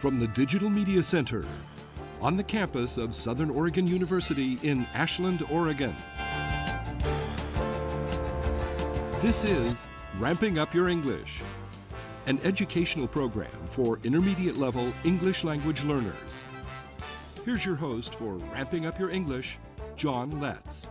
from the Digital Media Center on the campus of Southern Oregon University in Ashland, Oregon. This is Ramping Up Your English, an educational program for intermediate level English language learners. Here's your host for Ramping Up Your English, John Letts.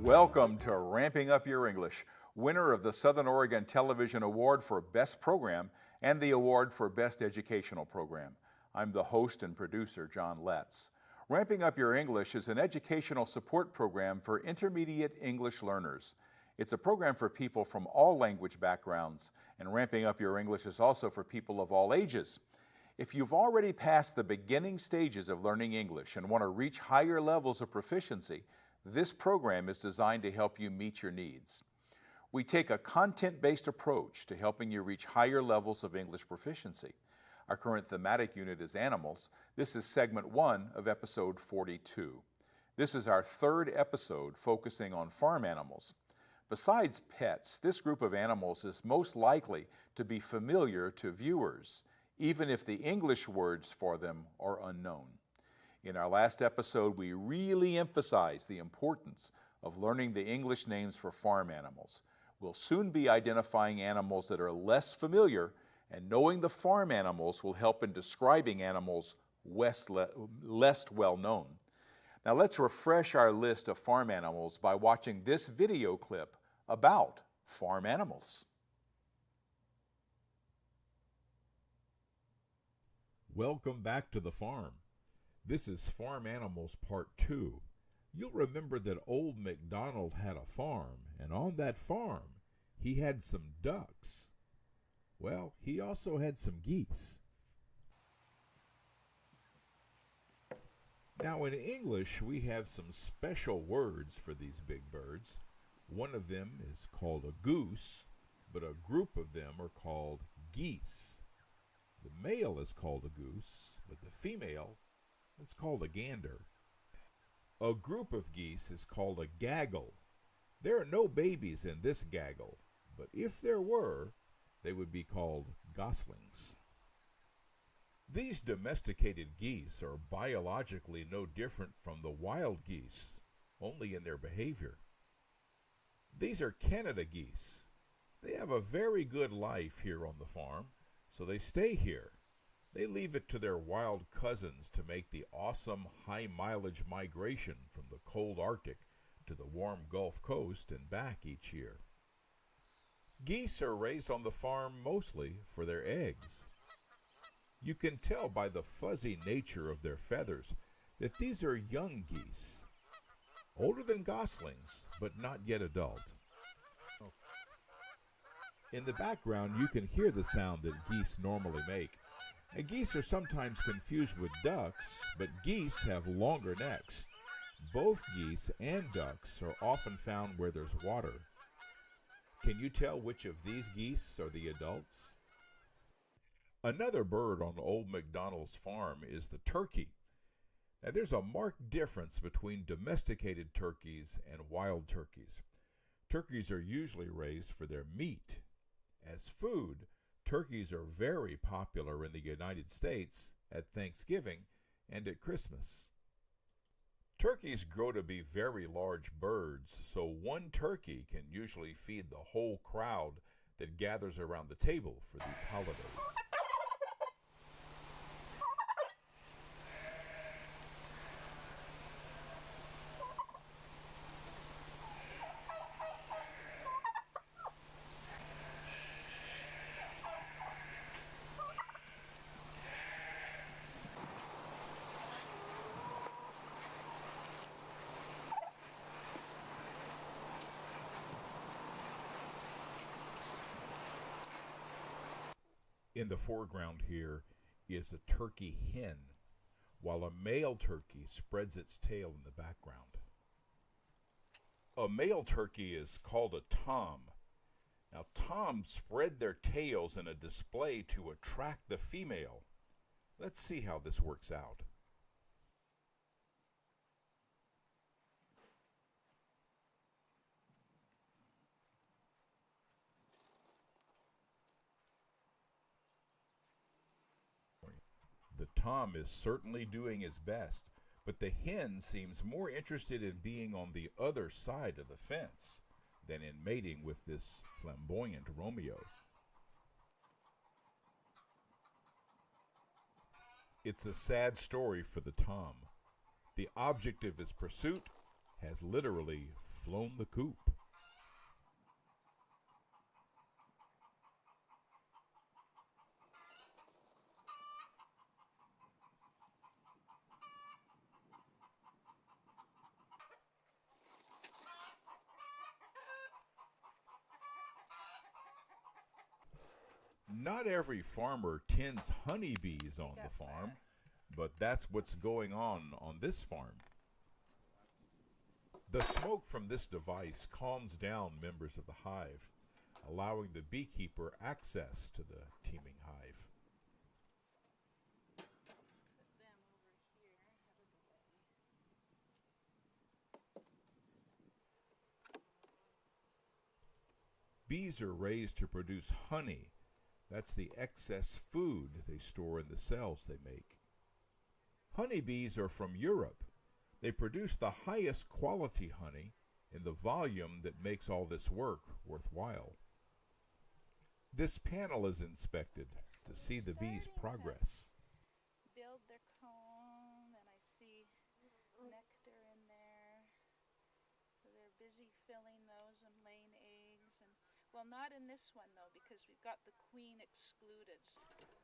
Welcome to Ramping Up Your English, winner of the Southern Oregon Television Award for Best Program and the Award for Best Educational Program. I'm the host and producer, John Letts. Ramping Up Your English is an educational support program for intermediate English learners. It's a program for people from all language backgrounds, and Ramping Up Your English is also for people of all ages. If you've already passed the beginning stages of learning English and want to reach higher levels of proficiency, this program is designed to help you meet your needs. We take a content-based approach to helping you reach higher levels of English proficiency. Our current thematic unit is Animals. This is segment 1 of episode 42. This is our third episode focusing on farm animals. Besides pets, this group of animals is most likely to be familiar to viewers, even if the English words for them are unknown. In our last episode, we really emphasized the importance of learning the English names for farm animals. We'll soon be identifying animals that are less familiar, and knowing the farm animals will help in describing animals less well known. Now let's refresh our list of farm animals by watching this video clip about farm animals. Welcome back to the farm. This is Farm Animals Part 2. You'll remember that old MacDonald had a farm, and on that farm, he had some ducks. Well, he also had some geese. Now in English, we have some special words for these big birds. One of them is called a goose, but a group of them are called geese. The male is called a goose, but the female it's called a gander. A group of geese is called a gaggle. There are no babies in this gaggle, but if there were, they would be called goslings. These domesticated geese are biologically no different from the wild geese, only in their behavior. These are Canada geese. They have a very good life here on the farm, so they stay here. They leave it to their wild cousins to make the awesome high-mileage migration from the cold Arctic to the warm Gulf Coast and back each year. Geese are raised on the farm mostly for their eggs. You can tell by the fuzzy nature of their feathers that these are young geese, older than goslings, but not yet adult. In the background, you can hear the sound that geese normally make. And geese are sometimes confused with ducks, but geese have longer necks. Both geese and ducks are often found where there's water. Can you tell which of these geese are the adults? Another bird on old MacDonald's farm is the turkey. Now there's a marked difference between domesticated turkeys and wild turkeys. Turkeys are usually raised for their meat. As food, turkeys are very popular in the United States at Thanksgiving and at Christmas. Turkeys grow to be very large birds, so one turkey can usually feed the whole crowd that gathers around the table for these holidays. In the foreground here is a turkey hen, while a male turkey spreads its tail in the background. A male turkey is called a tom. Now, toms spread their tails in a display to attract the female. Let's see how this works out. tom is certainly doing his best, but the hen seems more interested in being on the other side of the fence than in mating with this flamboyant Romeo. It's a sad story for the tom. The object of his pursuit has literally flown the coop. Not every farmer tends honeybees on the farm, but that's what's going on this farm. The smoke from this device calms down members of the hive, allowing the beekeeper access to the teeming hive. Bees are raised to produce honey. That's the excess food they store in the cells they make. Honeybees are from Europe. They produce the highest quality honey in the volume that makes all this work worthwhile. This panel is inspected to see the bees' progress. Build their comb, and I see nectar in there. So they're busy filling those and laying eggs. And well, not in this one though, because we've got the queen excluded.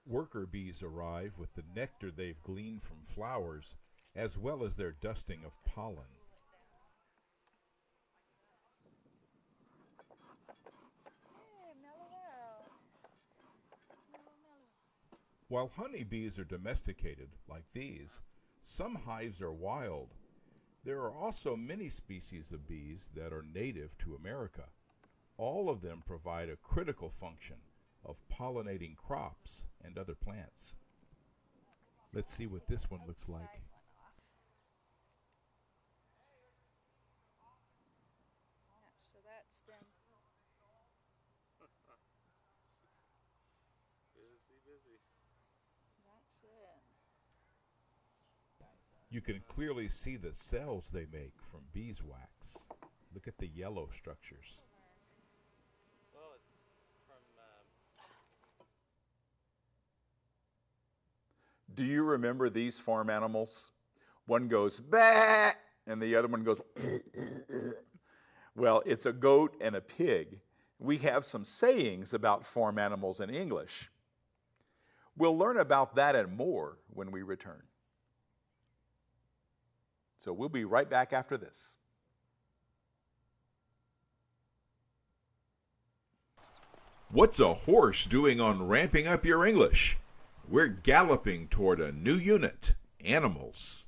Worker bees arrive with the nectar they've gleaned from flowers, as well as their dusting of pollen. Hey, mellow out. Mellow. While honeybees are domesticated, like these, some hives are wild. There are also many species of bees that are native to America. All of them provide a critical function of pollinating crops and other plants. Let's see what this one looks like. So that's them. Busy. That's it. You can clearly see the cells they make from beeswax. Look at the yellow structures. Well, it's from Do you remember these farm animals? One goes, bah, and the other one goes, well, it's a goat and a pig. We have some sayings about farm animals in English. We'll learn about that and more when we return. So we'll be right back after this. What's a horse doing on Ramping Up Your English? We're galloping toward a new unit, Animals.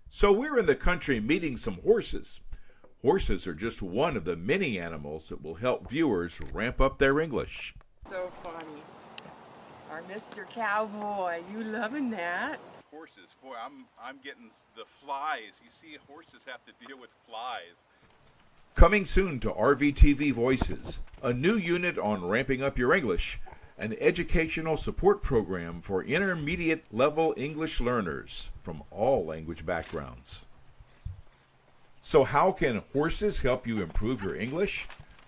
So we're in the country meeting some horses. Horses are just one of the many animals that will help viewers ramp up their English. So funny. Our Mr. Cowboy, you loving that? Horses, boy, I'm getting the flies. You see, horses have to deal with flies. Coming soon to RVTV Voices, a new unit on Ramping Up Your English, an educational support program for intermediate level English learners from all language backgrounds. So how can horses help you improve your English?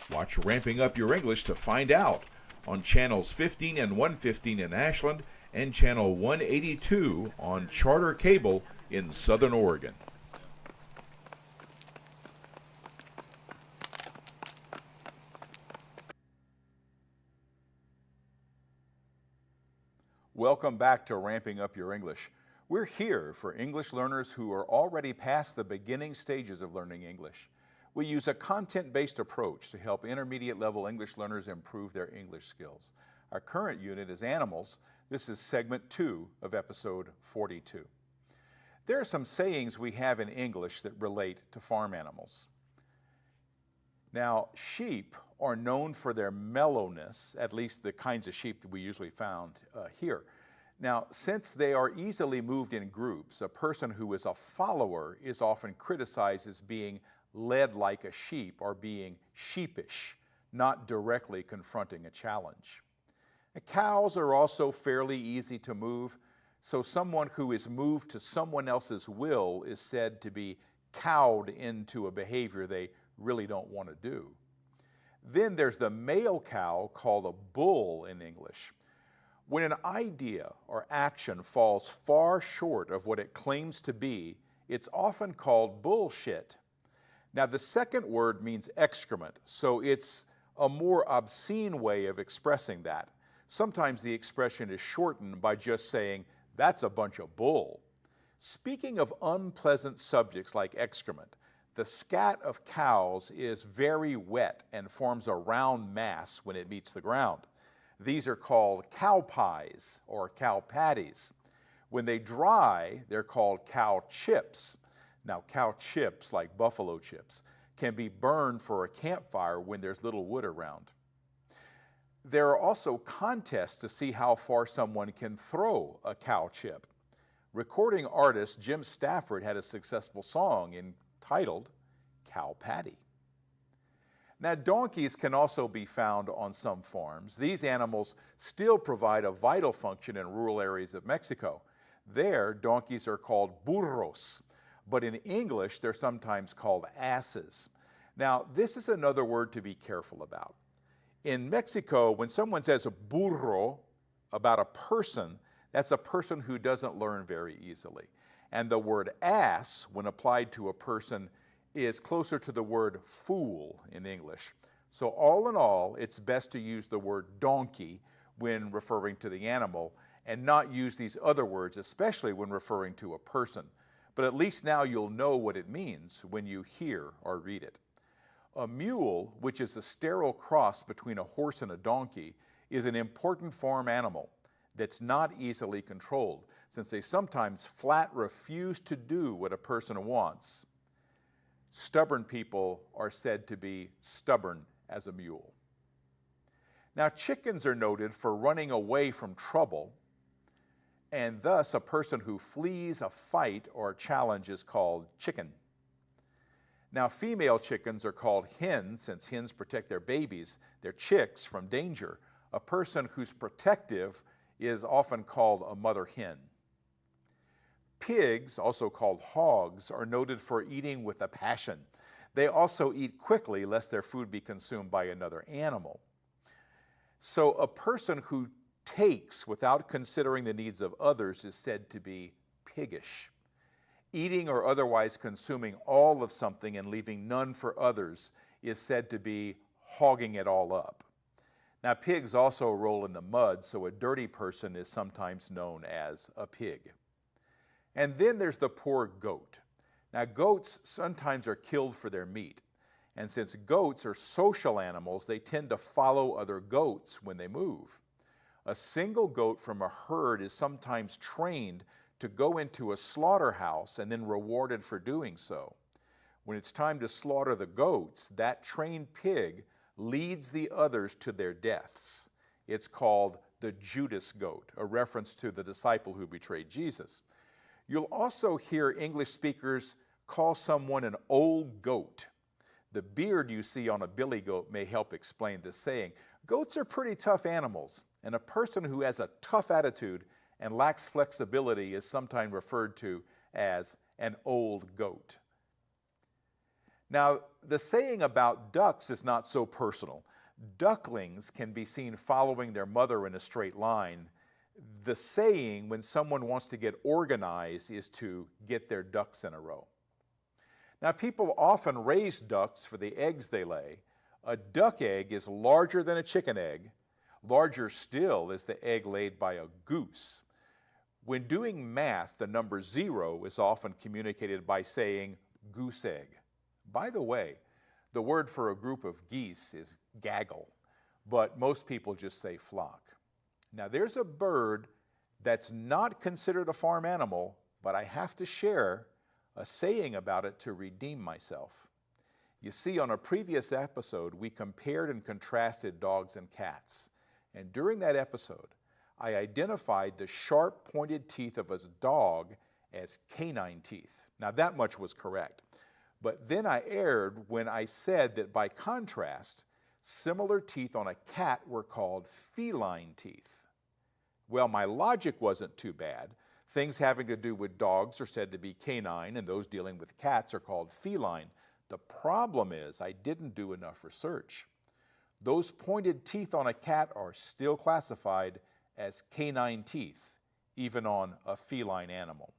Watch Ramping Up Your English to find out on channels 15 and 115 in Ashland and channel 182 on Charter Cable in Southern Oregon. Welcome back to Ramping Up Your English. We're here for English learners who are already past the beginning stages of learning English. We use a content-based approach to help intermediate level English learners improve their English skills. Our current unit is Animals. This is segment 2 of episode 42. There are some sayings we have in English that relate to farm animals. Now, sheep are known for their mellowness, at least the kinds of sheep that we usually found here. Now, since they are easily moved in groups, a person who is a follower is often criticized as being led like a sheep or being sheepish, not directly confronting a challenge. Cows are also fairly easy to move, So someone who is moved to someone else's will is said to be cowed into a behavior they really don't want to do. Then there's the male cow, called a bull in English. When an idea or action falls far short of what it claims to be, it's often called bullshit. Now, the second word means excrement, so it's a more obscene way of expressing that. Sometimes the expression is shortened by just saying, "That's a bunch of bull." Speaking of unpleasant subjects like excrement, the scat of cows is very wet and forms a round mass when it meets the ground. These are called cow pies or cow patties. When they dry, they're called cow chips. Now, cow chips, like buffalo chips, can be burned for a campfire when there's little wood around. There are also contests to see how far someone can throw a cow chip. Recording artist Jim Stafford had a successful song entitled Cow Patty. Now, donkeys can also be found on some farms. These animals still provide a vital function in rural areas of Mexico. There, donkeys are called burros, but in English, they're sometimes called asses. Now, this is another word to be careful about. In Mexico, when someone says a burro about a person, that's a person who doesn't learn very easily. And the word ass, when applied to a person, is closer to the word fool in English. So all in all, it's best to use the word donkey when referring to the animal and not use these other words, especially when referring to a person. But at least now you'll know what it means when you hear or read it. A mule, which is a sterile cross between a horse and a donkey, is an important farm animal that's not easily controlled, since they sometimes flat refuse to do what a person wants. Stubborn people are said to be stubborn as a mule. Now, chickens are noted for running away from trouble, and thus a person who flees a fight or a challenge is called chicken. Now, female chickens are called hens, since hens protect their babies, their chicks, from danger. A person who's protective is often called a mother hen. Pigs, also called hogs, are noted for eating with a passion. They also eat quickly lest their food be consumed by another animal. So a person who takes without considering the needs of others is said to be piggish. Eating or otherwise consuming all of something and leaving none for others is said to be hogging it all up. Now, pigs also roll in the mud, so a dirty person is sometimes known as a pig. And then there's the poor goat. Now, goats sometimes are killed for their meat. And since goats are social animals, they tend to follow other goats when they move. A single goat from a herd is sometimes trained to go into a slaughterhouse and then rewarded for doing so. When it's time to slaughter the goats, that trained pig leads the others to their deaths. It's called the Judas goat, a reference to the disciple who betrayed Jesus. You'll also hear English speakers call someone an old goat. The beard you see on a billy goat may help explain this saying. Goats are pretty tough animals, and a person who has a tough attitude and lacks flexibility is sometimes referred to as an old goat. Now, the saying about ducks is not so personal. Ducklings can be seen following their mother in a straight line. The saying when someone wants to get organized is to get their ducks in a row. Now, people often raise ducks for the eggs they lay. A duck egg is larger than a chicken egg. Larger still is the egg laid by a goose. When doing math, the number 0 is often communicated by saying goose egg. By the way, the word for a group of geese is gaggle, but most people just say flock. Now, there's a bird that's not considered a farm animal, but I have to share a saying about it to redeem myself. You see, on a previous episode, we compared and contrasted dogs and cats. And during that episode, I identified the sharp, pointed teeth of a dog as canine teeth. Now, that much was correct. But then I erred when I said that by contrast, similar teeth on a cat were called feline teeth. Well, my logic wasn't too bad, Things having to do with dogs are said to be canine, and those dealing with cats are called feline. The problem is I didn't do enough research. Those pointed teeth on a cat are still classified as canine teeth, even on a feline animal.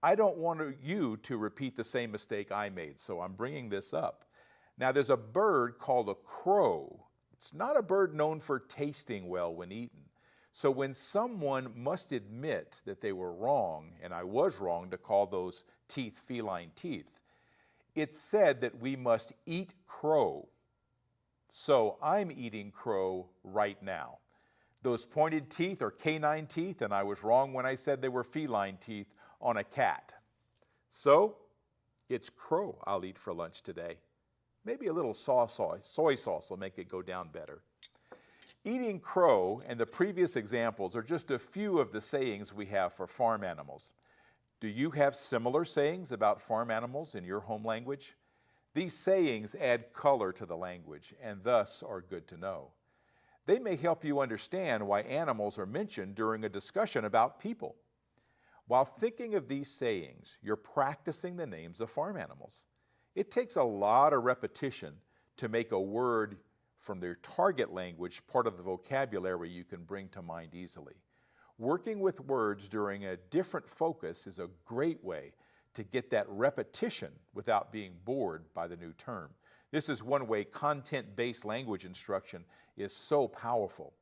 I don't want you to repeat the same mistake I made, so I'm bringing this up. Now, there's a bird called a crow. It's not a bird known for tasting well when eaten. So when someone must admit that they were wrong, and I was wrong to call those teeth feline teeth, it's said that we must eat crow. So I'm eating crow right now. Those pointed teeth are canine teeth, and I was wrong when I said they were feline teeth on a cat. So it's crow I'll eat for lunch today. Maybe a little soy sauce will make it go down better. Eating crow and the previous examples are just a few of the sayings we have for farm animals. Do you have similar sayings about farm animals in your home language? These sayings add color to the language and thus are good to know. They may help you understand why animals are mentioned during a discussion about people. While thinking of these sayings, you're practicing the names of farm animals. It takes a lot of repetition to make a word from their target language part of the vocabulary you can bring to mind easily. Working with words during a different focus is a great way to get that repetition without being bored by the new term. This is one way content-based language instruction is so powerful.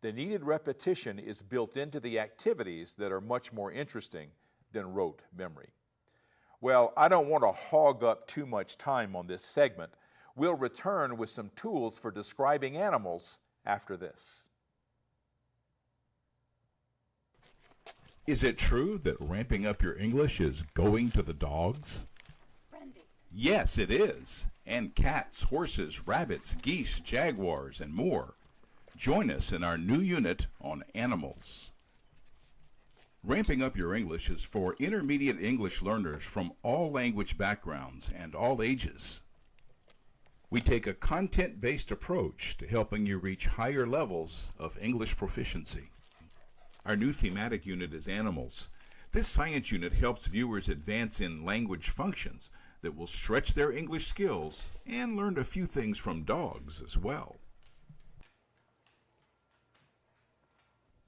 The needed repetition is built into the activities that are much more interesting than rote memory. Well, I don't want to hog up too much time on this segment. We'll return with some tools for describing animals after this. Is it true that ramping up your English is going to the dogs? Brandy. Yes, it is. And cats, horses, rabbits, geese, jaguars, and more. Join us in our new unit on animals. Ramping Up Your English is for intermediate English learners from all language backgrounds and all ages. We take a content-based approach to helping you reach higher levels of English proficiency. Our new thematic unit is Animals. This science unit helps viewers advance in language functions that will stretch their English skills and learn a few things from dogs as well.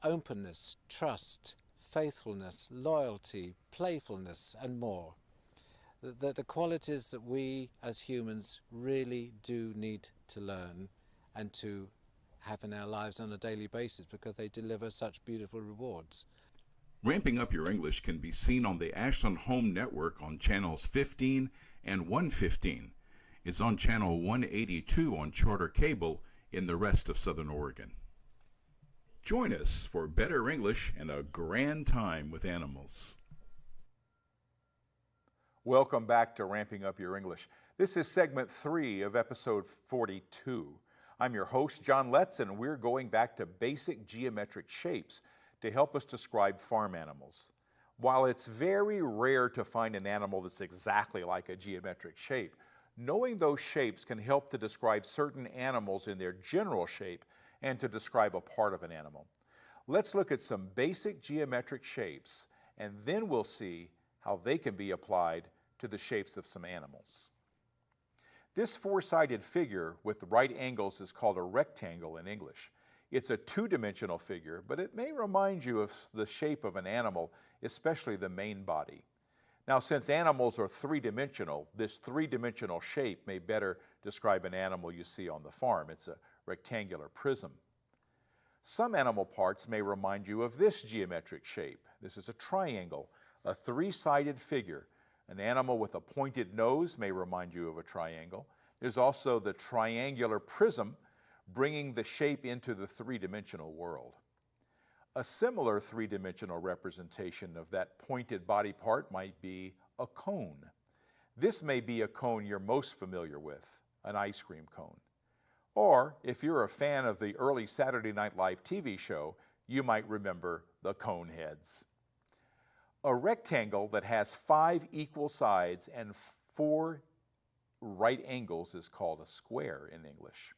Openness, trust, faithfulness, loyalty, playfulness, and more. The qualities that we as humans really do need to learn and to have in our lives on a daily basis because they deliver such beautiful rewards. Ramping Up Your English can be seen on the Ashland Home Network on channels 15 and 115. It's on channel 182 on Charter Cable in the rest of Southern Oregon. Join us for better English and a grand time with animals. Welcome back to Ramping Up Your English. This is segment 3 of episode 42. I'm your host, John Letts, and we're going back to basic geometric shapes to help us describe farm animals. While it's very rare to find an animal that's exactly like a geometric shape, knowing those shapes can help to describe certain animals in their general shape and to describe a part of an animal. Let's look at some basic geometric shapes, and then we'll see how they can be applied to the shapes of some animals. This four-sided figure with right angles is called a rectangle in English. It's a two-dimensional figure, but it may remind you of the shape of an animal, especially the main body. Now, since animals are three-dimensional, this three-dimensional shape may better describe an animal you see on the farm. It's a rectangular prism. Some animal parts may remind you of this geometric shape. This is a triangle, a three-sided figure. An animal with a pointed nose may remind you of a triangle. There's also the triangular prism, bringing the shape into the three-dimensional world. A similar three-dimensional representation of that pointed body part might be a cone. This may be a cone you're most familiar with, an ice cream cone. Or, if you're a fan of the early Saturday Night Live TV show, you might remember the cone heads. A rectangle that has 5 equal sides and 4 right angles is called a square in English.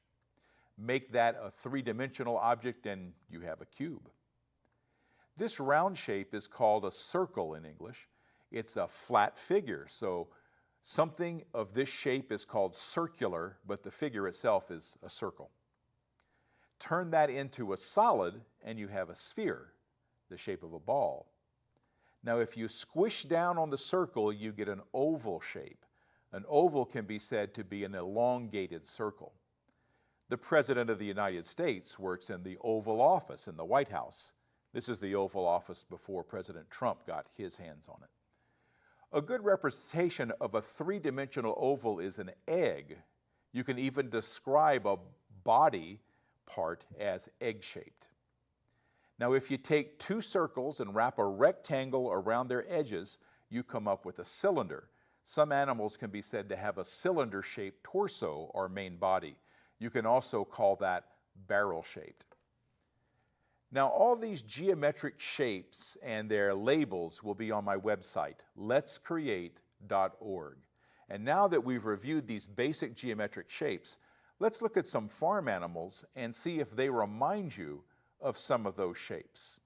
Make that a three-dimensional object and you have a cube. This round shape is called a circle in English. It's a flat figure, so something of this shape is called circular, but the figure itself is a circle. Turn that into a solid and you have a sphere, the shape of a ball. Now if you squish down on the circle, you get an oval shape. An oval can be said to be an elongated circle. The President of the United States works in the Oval Office in the White House. This is the Oval Office before President Trump got his hands on it. A good representation of a three-dimensional oval is an egg. You can even describe a body part as egg-shaped. Now, if you take two circles and wrap a rectangle around their edges, you come up with a cylinder. Some animals can be said to have a cylinder-shaped torso or main body. You can also call that barrel-shaped. Now, all these geometric shapes and their labels will be on my website, letscreate.org. And now that we've reviewed these basic geometric shapes, let's look at some farm animals and see if they remind you of some of those shapes.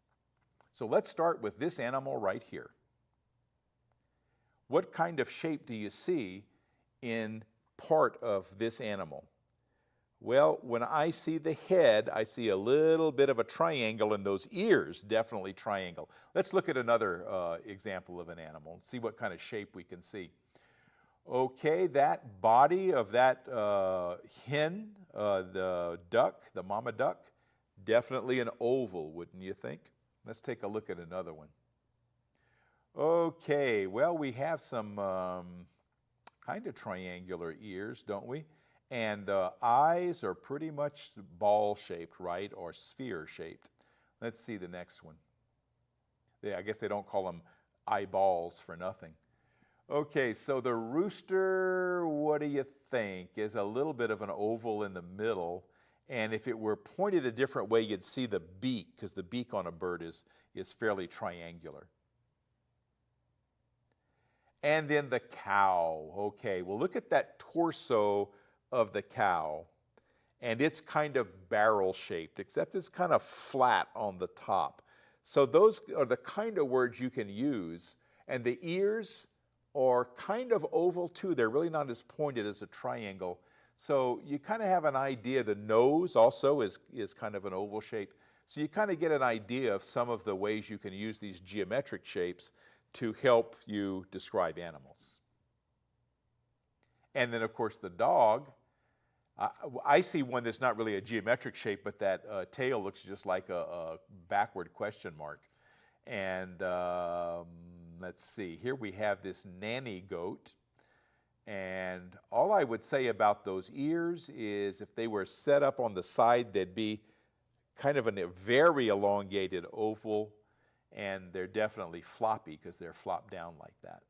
So let's start with this animal right here. What kind of shape do you see in part of this animal? Well, when I see the head, I see a little bit of a triangle, and those ears definitely triangle. Let's look at another example of an animal and see what kind of shape we can see. Okay, that body of that hen, the duck, the mama duck, definitely an oval, wouldn't you think? Let's take a look at another one. Okay, well, we have some kind of triangular ears, don't we? And eyes are pretty much ball-shaped, right, or sphere-shaped. Let's see the next one. I guess they don't call them eyeballs for nothing. Okay, so the rooster, what do you think, is a little bit of an oval in the middle. And if it were pointed a different way, you'd see the beak, because the beak on a bird is fairly triangular. And then the cow. Okay, well, look at that torso of the cow, and it's kind of barrel-shaped, except it's kind of flat on the top. So those are the kind of words you can use, and the ears are kind of oval too. They're really not as pointed as a triangle. So you kind of have an idea. The nose also is kind of an oval shape. So you kind of get an idea of some of the ways you can use these geometric shapes to help you describe animals. And then, of course, the dog. I see one that's not really a geometric shape, but that tail looks just like a backward question mark. And let's see, here we have this nanny goat. And all I would say about those ears is if they were set up on the side, they'd be kind of a very elongated oval, and they're definitely floppy because they're flopped down like that.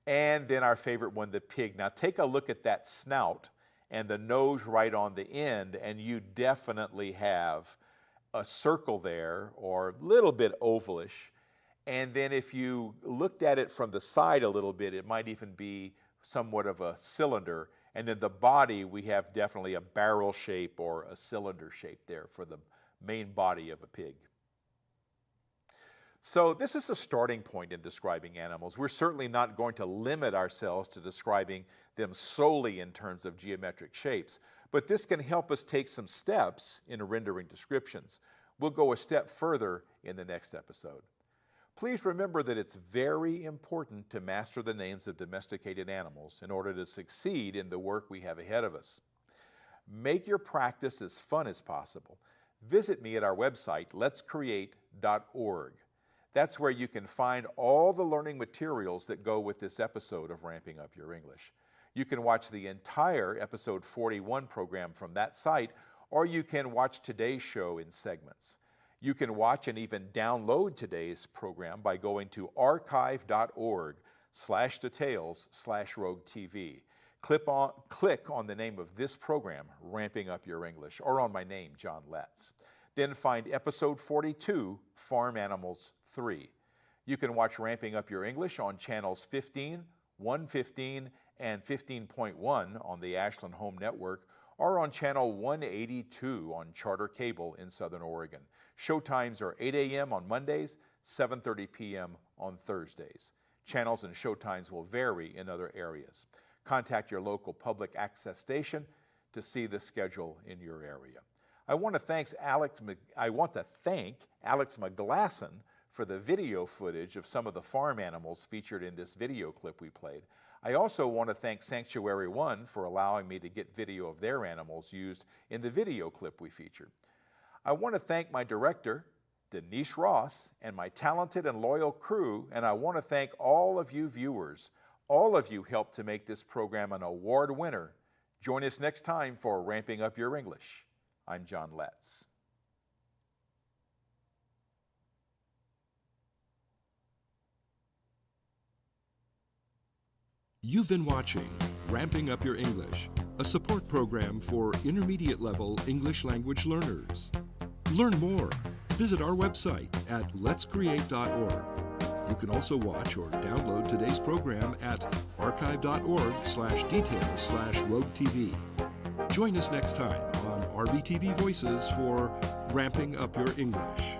And then our favorite one, the pig. Now take a look at that snout and the nose right on the end, and you definitely have a circle there, or a little bit ovalish. And then if you looked at it from the side a little bit, it might even be somewhat of a cylinder. And then the body, we have definitely a barrel shape or a cylinder shape there for the main body of a pig. So this is a starting point in describing animals. We're certainly not going to limit ourselves to describing them solely in terms of geometric shapes, but this can help us take some steps in rendering descriptions. We'll go a step further in the next episode. Please remember that it's very important to master the names of domesticated animals in order to succeed in the work we have ahead of us. Make your practice as fun as possible. Visit me at our website, letscreate.org. That's where you can find all the learning materials that go with this episode of Ramping Up Your English. You can watch the entire episode 41 program from that site, or you can watch today's show in segments. You can watch and even download today's program by going to archive.org/details/roguetv. Click on the name of this program, Ramping Up Your English, or on my name, John Letts. Then find episode 42, Farm Animals 3. You can watch Ramping Up Your English on channels 15, 115, and 15.1 on the Ashland Home Network, or on channel 182 on Charter Cable in Southern Oregon. Showtimes are 8 a.m. on Mondays, 7:30 p.m. on Thursdays. Channels and showtimes will vary in other areas. Contact your local public access station to see the schedule in your area. I want to thank Alex McGlasson for the video footage of some of the farm animals featured in this video clip we played. I also want to thank Sanctuary One for allowing me to get video of their animals used in the video clip we featured. I want to thank my director, Denise Ross, and my talented and loyal crew, and I want to thank all of you viewers. All of you helped to make this program an award winner. Join us next time for Ramping Up Your English. I'm John Letts. You've been watching Ramping Up Your English, a support program for intermediate level English language learners. Learn more. Visit our website at letscreate.org. You can also watch or download today's program at archive.org/details/roadtv. Join us next time on RBTV Voices for Ramping Up Your English.